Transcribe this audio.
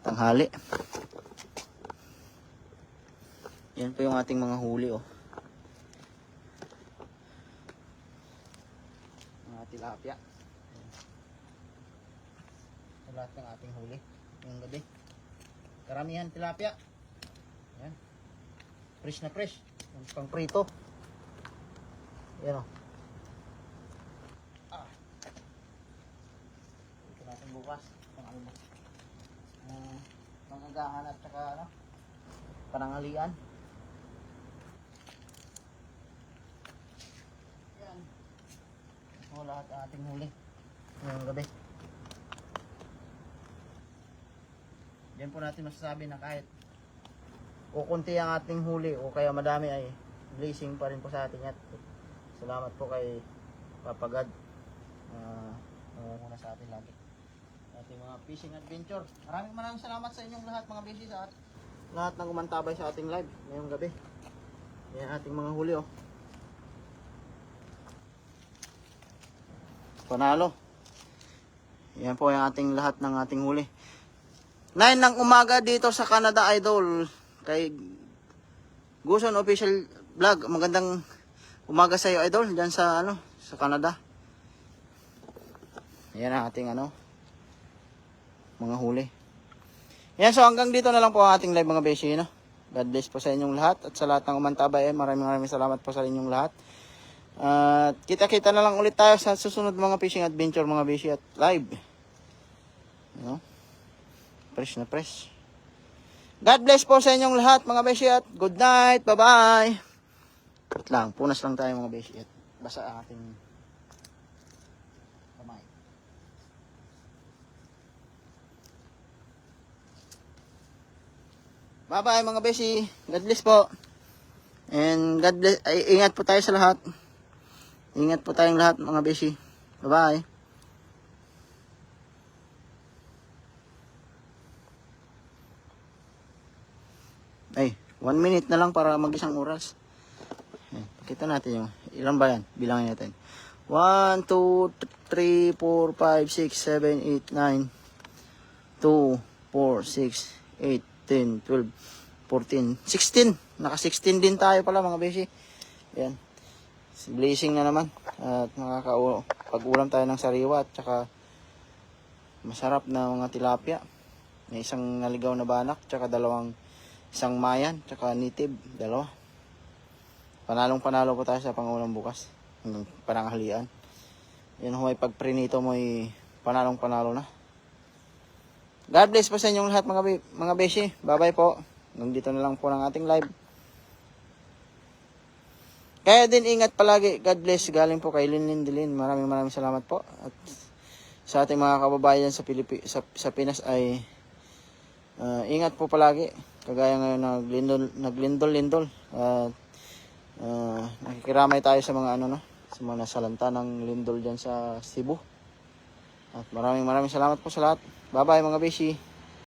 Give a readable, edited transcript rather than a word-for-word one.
tanghali. Yan po yung ating mga huli oh. Mga tilapia. Sa lahat ng ating huli yung gabi. Karamihan tilapia. Yan. Fresh na fresh. Pang prito. Yan o. Ito natin bukas. Pang ano ba? Pangagahan at saka ano? Panangalian. Yan. O lahat ang ating huli. Ngayong gabi. Diyan po natin masasabi na kahit kukunti ang ating huli o kaya madami ay blessing pa rin po sa atin at salamat po kay Papa God muna sa atin lagi ating mga fishing adventure. Maraming salamat sa inyong lahat mga busy sa lahat ng umantabay sa ating live ngayong gabi. Yan ating mga huli oh. Panalo. Yan po yung ating lahat ng ating huli. 9 ng umaga dito sa Canada Idol kay Guson Official Vlog. Magandang umaga sa iyo Idol diyan sa ano sa Canada. Ayan ang ating ano mga huli. Yan, so hanggang dito na lang po ang ating live mga beshi no. God bless po sa inyong lahat at sa lahat ng umantabay maraming salamat po sa inyong lahat. At kita-kita na lang ulit tayo sa susunod mga fishing adventure mga beshi at live. You know? Fresh na fresh. God bless po sa inyong lahat mga beshi at good night. Bye bye. Wait lang, punas lang tayo mga beshi at basa ang ating kamay. Bye bye mga beshi. God bless po. And God bless, ay, ingat po tayo sa lahat. Ingat po tayong lahat mga beshi. Bye bye. Ay, 1 minute na lang para mag-isang oras. Pakita natin yung ilan ba yan? Bilangin natin. 1, 2, 3, 4, 5, 6, 7, 8, 9 2, 4, 6, 8, 10, 12, 14, 16. Naka 16 din tayo pala mga beshi. Yan. Blessing na naman. At pag-ulam tayo ng sariwa at saka masarap na mga tilapia. May isang naligaw na banak tsaka isang mayan, tsaka native, dalawa. Panalong-panalo po tayo sa pangulam bukas. Hanggang pananghalian. Yan ho ay pagprinito mo ay panalong-panalo na. God bless po sa inyong lahat mga beshi. Bye-bye po. Hanggang dito na lang po ng ating live. Kaya din ingat palagi. God bless. Galing po kay Linlin Dilin. Maraming salamat po. At sa ating mga kababayan sa Pinas ay ingat po palagi. Kagaya ngayon naglindol-lindol at nakikiramay tayo sa mga ano no, sa mga nasalanta ng lindol diyan sa Cebu. At maraming salamat po sa lahat. Bye bye mga beshi.